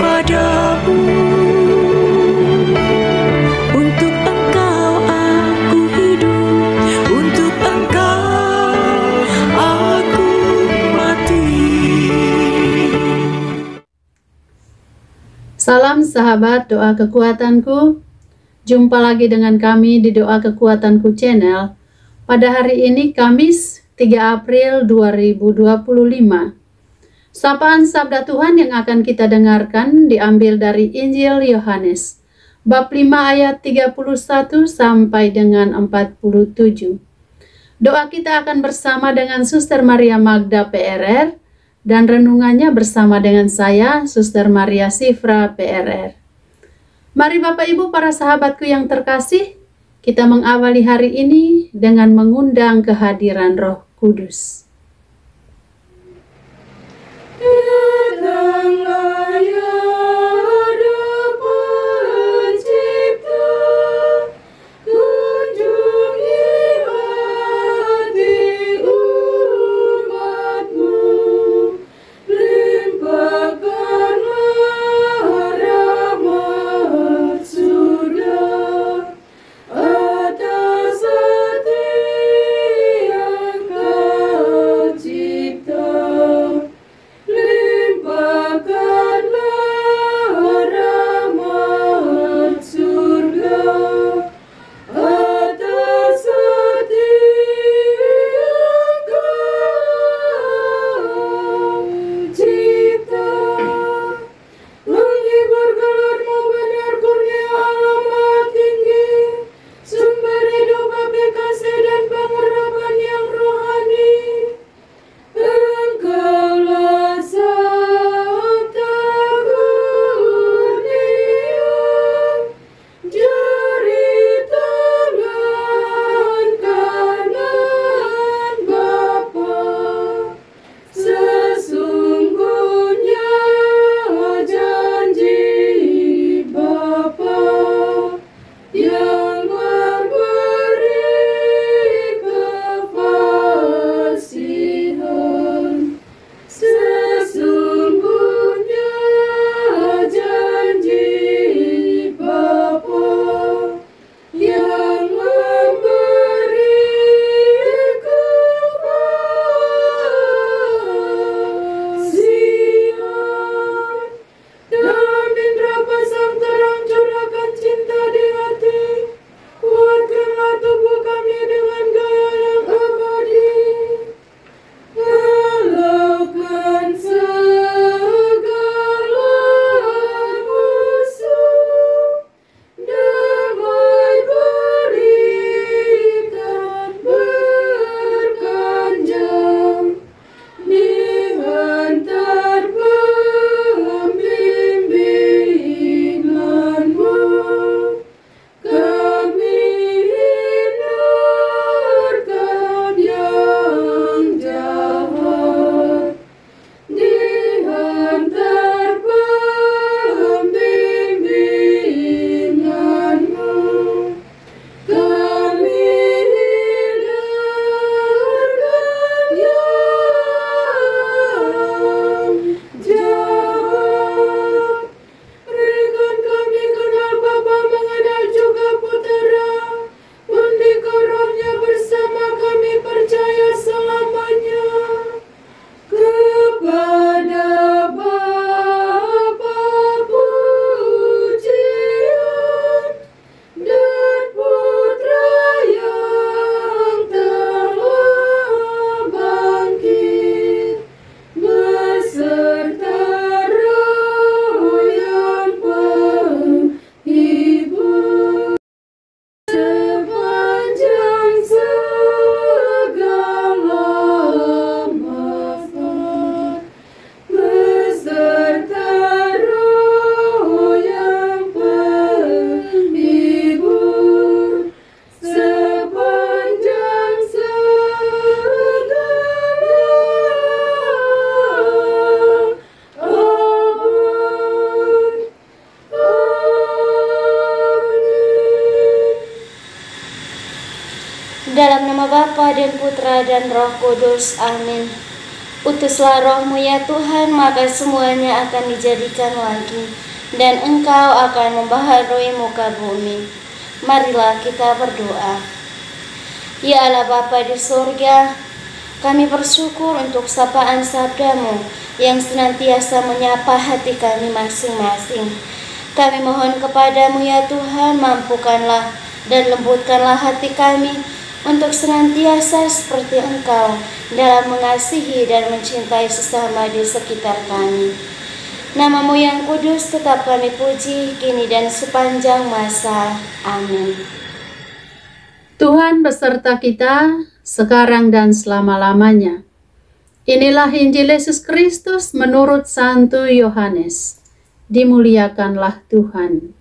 padamu. Untuk Engkau aku hidup, untuk Engkau aku mati. Salam sahabat doa kekuatanku. Jumpa lagi dengan kami di Doa Kekuatanku Channel. Pada hari ini Kamis 3 April 2025. Sapaan Sabda Tuhan yang akan kita dengarkan diambil dari Injil Yohanes bab 5 ayat 31 sampai dengan 47. Doa kita akan bersama dengan Suster Maria Magda PRR dan renungannya bersama dengan saya, Suster Maria Sifra PRR. Mari Bapak Ibu para sahabatku yang terkasih, kita mengawali hari ini dengan mengundang kehadiran Roh Kudus. Datanglah ya Roh Pencipta, kunjungi hati umat-Mu, limpahkanlah rahmat surga atas hati yang Kau cipta. Limpahkanlah rahmat surga atas hati yang Kau cipta. Menghibur gelar-Mu benar kurnia alamat tinggi, sumber hidup bagi kasih dan pengharapan yang rohani. Engkaulah sabda kurnia, jari tangan kanan Bapa. Sesungguhnya janji Bapa yang memberi kefasihan. Sesungguhnya janji Bapa yang memberi kefasihan. Dalam indera pasang terang curahkan cinta di hati, kuatkanlah tubuh kami dengan gaya yang abadi. Halaukan segala musuh, damai berikan berkanjang, dihantar pembimbingan-Mu, kami hindarkan yang jahat. Dihantar pembimbingan-Mu, kami hindarkan yang jahat. Berikan kami kenal Bapa, mengenal juga Putera, mendikau Roh-Nya bersama kami percaya selamanya. Kepada Bapa pujian dan Putra yang telah bangkit, beserta Roh yang penghibur, sepanjang segala masa, beserta Roh yang penghibur, sepanjang segala abad. Dalam nama Bapa dan Putra dan Roh Kudus. Amin. Utuslah roh-Mu ya Tuhan, maka semuanya akan dijadikan lagi, dan Engkau akan membaharui muka bumi. Marilah kita berdoa. Ya Allah Bapa di surga, kami bersyukur untuk sapaan sabda-Mu yang senantiasa menyapa hati kami masing-masing. Kami mohon kepadamu ya Tuhan, mampukanlah dan lembutkanlah hati kami untuk senantiasa seperti Engkau dalam mengasihi dan mencintai sesama di sekitar kami. Nama-Mu yang kudus tetap kami puji, kini dan sepanjang masa. Amin. Tuhan beserta kita, sekarang dan selama-lamanya. Inilah Injil Yesus Kristus menurut Santo Yohanes. Dimuliakanlah Tuhan.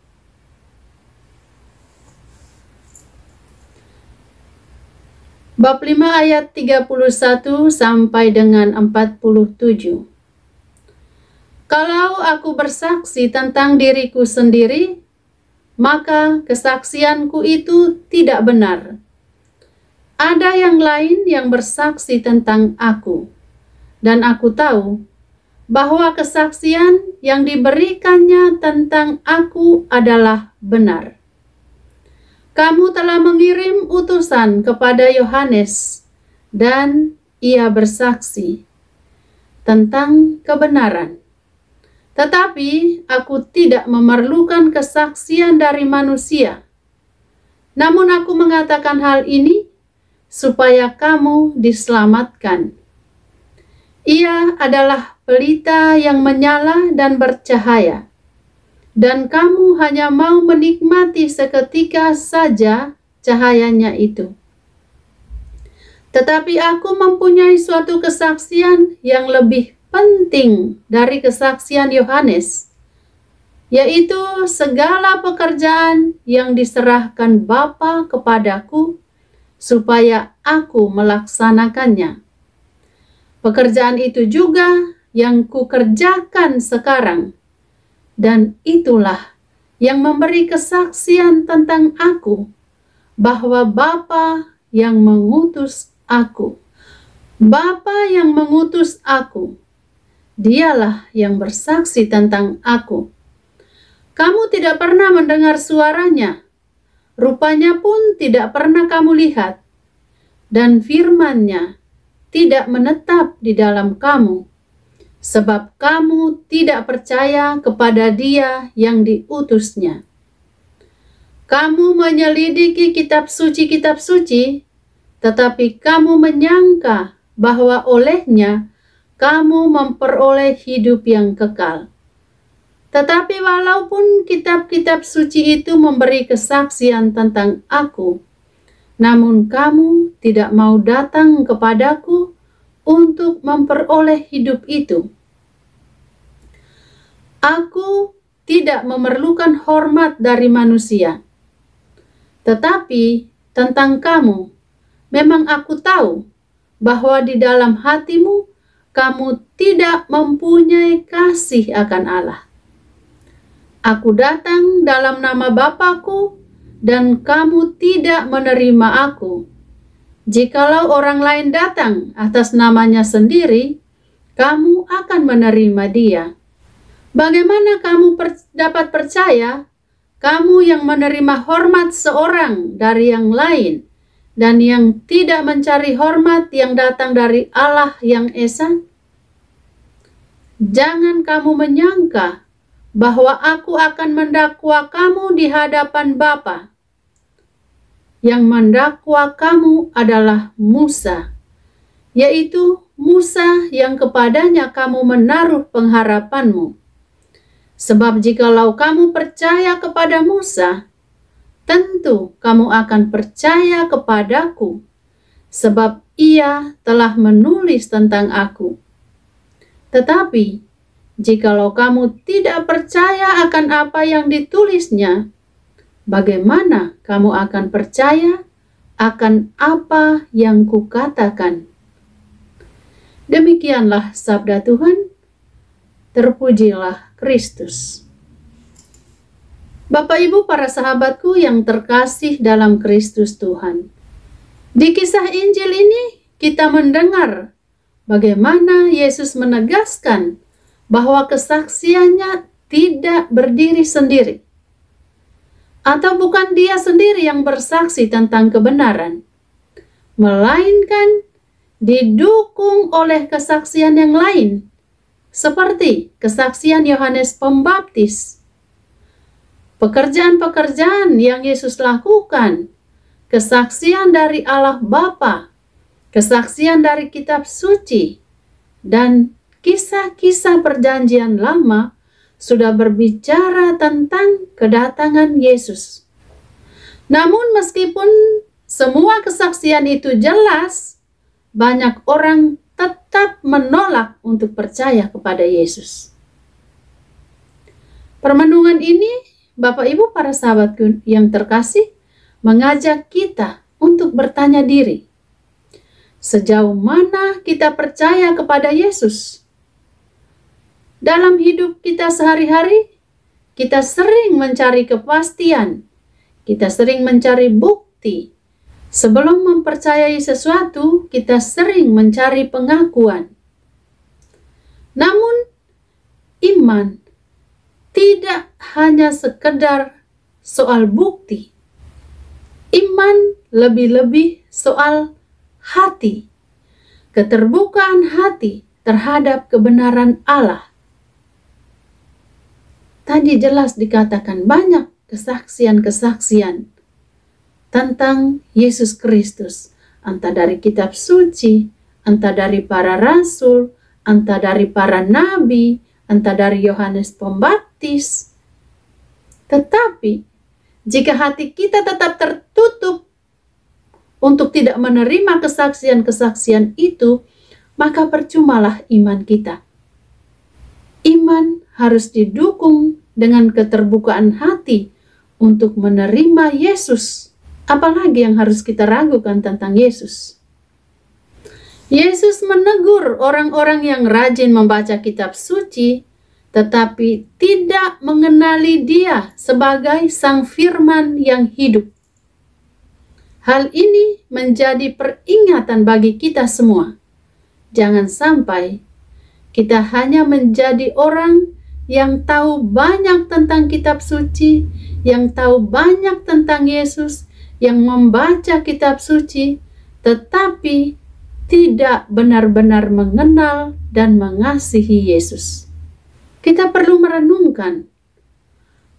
Bab 5 ayat 31 sampai dengan 47. Kalau aku bersaksi tentang diriku sendiri, maka kesaksianku itu tidak benar. Ada yang lain yang bersaksi tentang aku, dan aku tahu bahwa kesaksian yang diberikannya tentang aku adalah benar. Kamu telah mengirim utusan kepada Yohanes, dan ia bersaksi tentang kebenaran. Tetapi aku tidak memerlukan kesaksian dari manusia. Namun aku mengatakan hal ini supaya kamu diselamatkan. Ia adalah pelita yang menyala dan bercahaya, dan kamu hanya mau menikmati seketika saja cahayanya itu. Tetapi aku mempunyai suatu kesaksian yang lebih penting dari kesaksian Yohanes, yaitu segala pekerjaan yang diserahkan Bapa kepadaku supaya aku melaksanakannya. Pekerjaan itu juga yang kukerjakan sekarang, dan itulah yang memberi kesaksian tentang aku, bahwa Bapa yang mengutus aku. Bapa yang mengutus aku, dialah yang bersaksi tentang aku. Kamu tidak pernah mendengar suaranya, rupanya pun tidak pernah kamu lihat, dan firman-Nya tidak menetap di dalam kamu, sebab kamu tidak percaya kepada Dia yang diutusnya. Kamu menyelidiki kitab suci, tetapi kamu menyangka bahwa olehnya kamu memperoleh hidup yang kekal. Tetapi walaupun kitab-kitab suci itu memberi kesaksian tentang aku, namun kamu tidak mau datang kepadaku untuk memperoleh hidup itu. Aku tidak memerlukan hormat dari manusia. Tetapi tentang kamu, memang aku tahu bahwa di dalam hatimu kamu tidak mempunyai kasih akan Allah. Aku datang dalam nama Bapa-Ku, dan kamu tidak menerima aku. Jikalau orang lain datang atas namanya sendiri, kamu akan menerima dia. Bagaimana kamu dapat percaya, kamu yang menerima hormat seorang dari yang lain, dan yang tidak mencari hormat yang datang dari Allah yang Esa? Jangan kamu menyangka bahwa aku akan mendakwa kamu di hadapan Bapa. Yang mendakwa kamu adalah Musa, yaitu Musa yang kepadanya kamu menaruh pengharapanmu. Sebab jikalau kamu percaya kepada Musa, tentu kamu akan percaya kepadaku, sebab ia telah menulis tentang aku. Tetapi jikalau kamu tidak percaya akan apa yang ditulisnya, bagaimana kamu akan percaya akan apa yang kukatakan? Demikianlah sabda Tuhan. Terpujilah Kristus. Bapak Ibu para sahabatku yang terkasih dalam Kristus Tuhan. Di kisah Injil ini kita mendengar bagaimana Yesus menegaskan bahwa kesaksiannya tidak berdiri sendiri, atau bukan dia sendiri yang bersaksi tentang kebenaran, melainkan didukung oleh kesaksian yang lain, seperti kesaksian Yohanes Pembaptis, pekerjaan-pekerjaan yang Yesus lakukan, kesaksian dari Allah Bapa, kesaksian dari kitab suci, dan kisah-kisah perjanjian lama sudah berbicara tentang kedatangan Yesus. Namun meskipun semua kesaksian itu jelas, banyak orang tetap menolak untuk percaya kepada Yesus. Permenungan ini, Bapak Ibu para sahabatku yang terkasih, mengajak kita untuk bertanya diri, sejauh mana kita percaya kepada Yesus? Dalam hidup kita sehari-hari, kita sering mencari kepastian, kita sering mencari bukti. Sebelum mempercayai sesuatu, kita sering mencari pengakuan. Namun, iman tidak hanya sekedar soal bukti. Iman lebih-lebih soal hati, keterbukaan hati terhadap kebenaran Allah. Tadi jelas dikatakan banyak kesaksian-kesaksian tentang Yesus Kristus, entah dari kitab suci, entah dari para rasul, entah dari para nabi, entah dari Yohanes Pembaptis. Tetapi jika hati kita tetap tertutup untuk tidak menerima kesaksian-kesaksian itu, maka percumalah iman kita. Iman harus didukung dengan keterbukaan hati untuk menerima Yesus. Apalagi yang harus kita ragukan tentang Yesus? Yesus menegur orang-orang yang rajin membaca kitab suci, tetapi tidak mengenali Dia sebagai Sang Firman yang hidup. Hal ini menjadi peringatan bagi kita semua. Jangan sampai kita hanya menjadi orang yang tahu banyak tentang kitab suci, yang tahu banyak tentang Yesus, yang membaca kitab suci, tetapi tidak benar-benar mengenal dan mengasihi Yesus. Kita perlu merenungkan,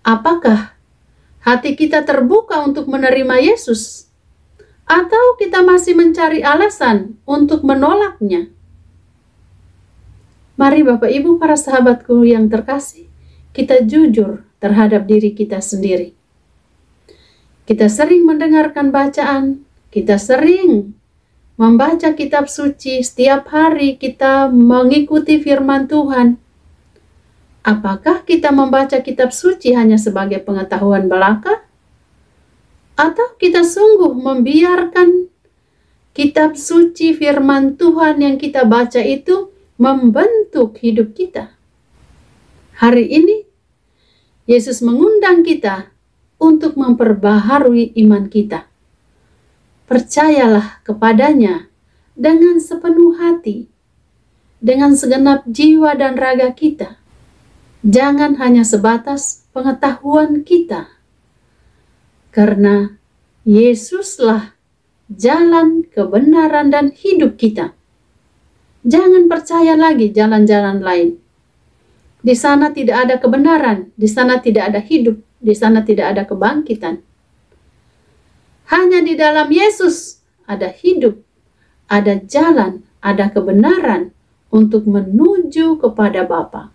apakah hati kita terbuka untuk menerima Yesus? Atau kita masih mencari alasan untuk menolaknya? Mari Bapak Ibu para sahabatku yang terkasih, kita jujur terhadap diri kita sendiri. Kita sering mendengarkan bacaan, kita sering membaca kitab suci, setiap hari kita mengikuti firman Tuhan. Apakah kita membaca kitab suci hanya sebagai pengetahuan belaka? Atau kita sungguh membiarkan kitab suci firman Tuhan yang kita baca itu membentuk hidup kita? Hari ini, Yesus mengundang kita untuk memperbaharui iman kita. Percayalah kepadanya dengan sepenuh hati, dengan segenap jiwa dan raga kita. Jangan hanya sebatas pengetahuan kita, karena Yesuslah jalan kebenaran dan hidup kita. Jangan percaya lagi jalan-jalan lain. Di sana tidak ada kebenaran, di sana tidak ada hidup, di sana tidak ada kebangkitan. Hanya di dalam Yesus ada hidup, ada jalan, ada kebenaran untuk menuju kepada Bapa.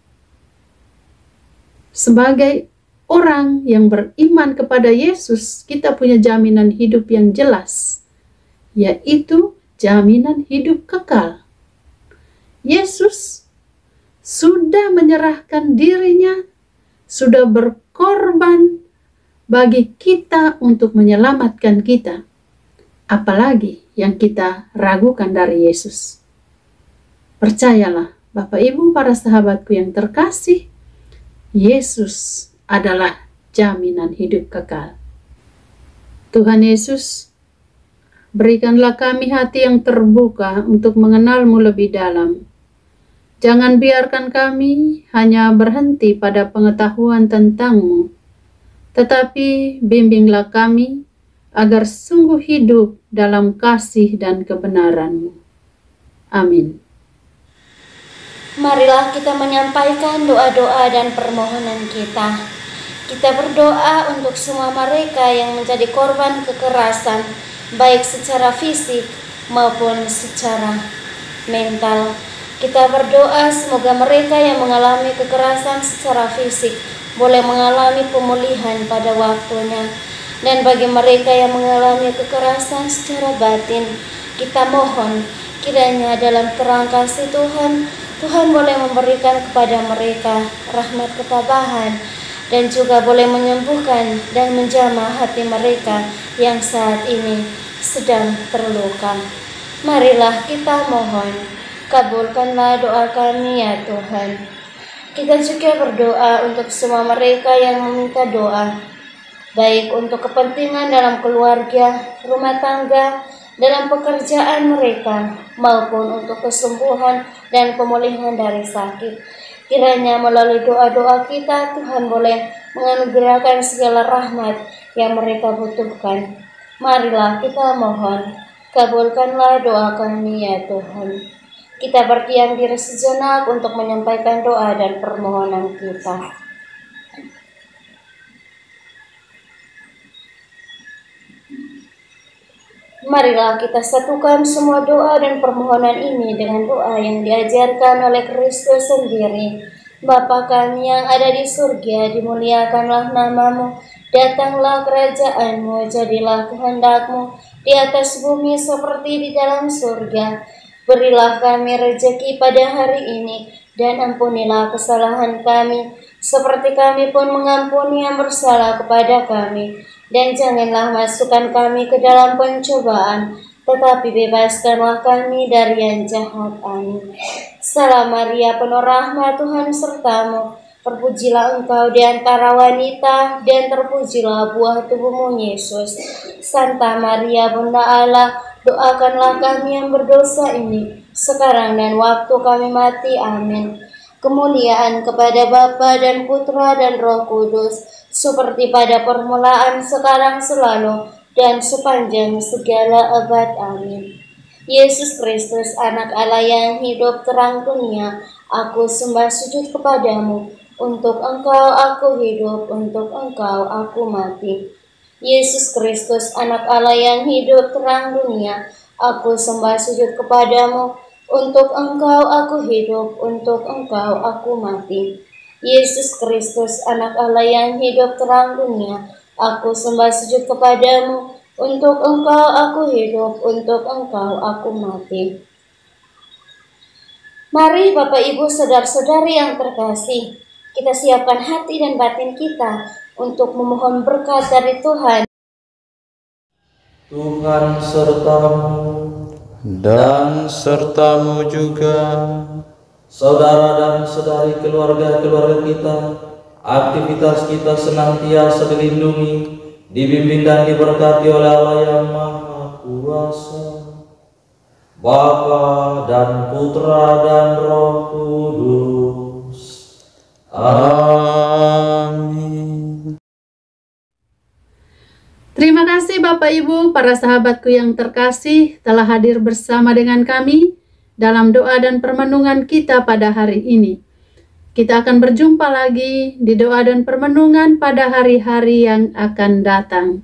Sebagai orang yang beriman kepada Yesus, kita punya jaminan hidup yang jelas, yaitu jaminan hidup kekal. Yesus sudah menyerahkan dirinya, sudah berkorban bagi kita untuk menyelamatkan kita. Apalagi yang kita ragukan dari Yesus. Percayalah, Bapak Ibu para sahabatku yang terkasih, Yesus adalah jaminan hidup kekal. Tuhan Yesus Berikanlah kami hati yang terbuka untuk mengenal-Mu lebih dalam. Jangan biarkan kami hanya berhenti pada pengetahuan tentang-Mu, tetapi bimbinglah kami agar sungguh hidup dalam kasih dan kebenaran-Mu. Amin. Marilah kita menyampaikan doa-doa dan permohonan kita. Kita berdoa untuk semua mereka yang menjadi korban kekerasan, baik secara fisik maupun secara mental. Kita berdoa semoga mereka yang mengalami kekerasan secara fisik boleh mengalami pemulihan pada waktunya. Dan bagi mereka yang mengalami kekerasan secara batin, kita mohon kiranya dalam terang kasih Tuhan, Tuhan boleh memberikan kepada mereka rahmat ketabahan dan juga boleh menyembuhkan dan menjamah hati mereka yang saat ini sedang terluka. Marilah kita mohon, kabulkanlah doa kami ya Tuhan. Kita juga berdoa untuk semua mereka yang meminta doa, baik untuk kepentingan dalam keluarga, rumah tangga, dalam pekerjaan mereka, maupun untuk kesembuhan dan pemulihan dari sakit. Kiranya melalui doa-doa kita, Tuhan boleh menganugerahkan segala rahmat yang mereka butuhkan. Marilah kita mohon, kabulkanlah doa kami ya Tuhan. Kita berdiam diri sejenak untuk menyampaikan doa dan permohonan kita. Marilah kita satukan semua doa dan permohonan ini dengan doa yang diajarkan oleh Kristus sendiri. Bapa kami yang ada di surga, dimuliakanlah nama-Mu, datanglah kerajaan-Mu, jadilah kehendak-Mu di atas bumi seperti di dalam surga. Berilah kami rezeki pada hari ini, dan ampunilah kesalahan kami, seperti kami pun mengampuni yang bersalah kepada kami. Dan janganlah masukkan kami ke dalam pencobaan, tetapi bebaskanlah kami dari yang jahat. Amin. Salam Maria, penuh rahmat, Tuhan sertamu. Terpujilah engkau di antara wanita, dan terpujilah buah tubuhmu, Yesus. Santa Maria, Bunda Allah, doakanlah kami yang berdosa ini, sekarang dan waktu kami mati. Amin. Kemuliaan kepada Bapa dan Putra dan Roh Kudus, seperti pada permulaan, sekarang, selalu, dan sepanjang segala abad. Amin. Yesus Kristus, anak Allah yang hidup terang dunia, aku sembah sujud kepadamu. Untuk engkau aku hidup, untuk engkau aku mati. Yesus Kristus, anak Allah yang hidup terang dunia, aku sembah sujud kepadamu. Untuk engkau aku hidup, untuk engkau aku mati. Yesus Kristus, anak Allah yang hidup terang dunia, aku sembah sujud kepadamu. Untuk engkau aku hidup, untuk engkau aku mati. Mari Bapak Ibu saudara-saudari yang terkasih, kita siapkan hati dan batin kita untuk memohon berkat dari Tuhan. Tuhan sertamu dan sertamu juga. Saudara dan saudari, keluarga-keluarga kita, aktivitas kita senantiasa dilindungi, dibimbing dan diberkati oleh Allah yang Maha Kuasa, Bapa dan Putra dan Roh Kudus. Amin. Terima kasih Bapak Ibu, para sahabatku yang terkasih telah hadir bersama dengan kami dalam doa dan permenungan kita pada hari ini. Kita akan berjumpa lagi di doa dan permenungan pada hari-hari yang akan datang.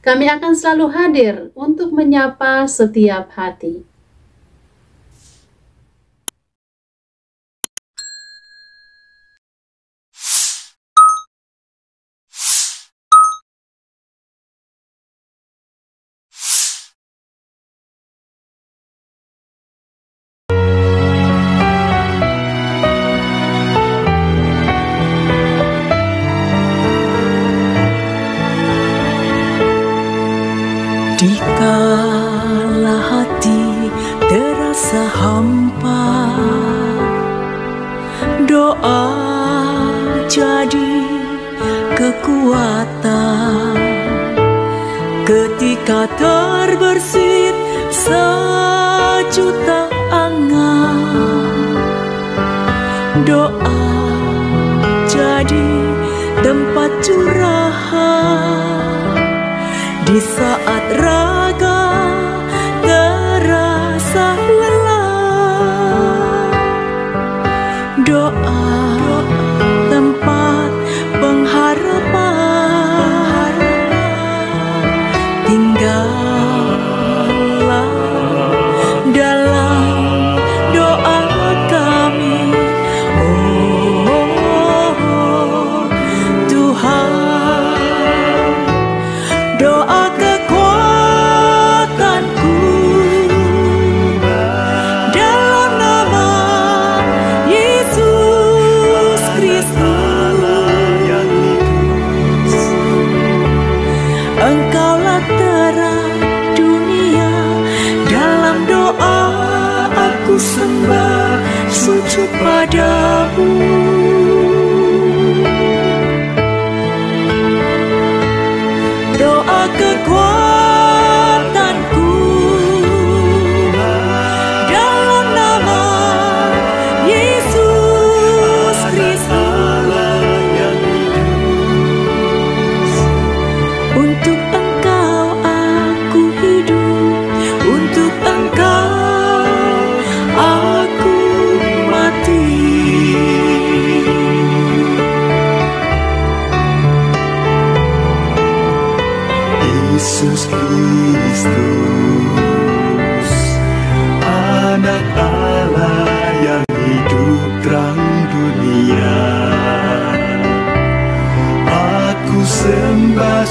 Kami akan selalu hadir untuk menyapa setiap hati. Dikala hati terasa hampa, doa jadi kekuatan. ketika terbersit sejuta angan. Doa jadi tempat curahan di saat raga terasa lelah. Doa tempat pengharapan, tinggallah dalam doa kami. Oh Tuhan, doa kekuatanku dalam nama Yesus Kristus. Engkaulah terang dunia, dalam doa aku sembah sujud padamu. Doa kekuatanku dalam nama Yesus Kristus. Untuk Engkau aku hidup, untuk Engkau aku mati. Yesus Kristus, Anak Allah yang hidup terang dunia, aku sembah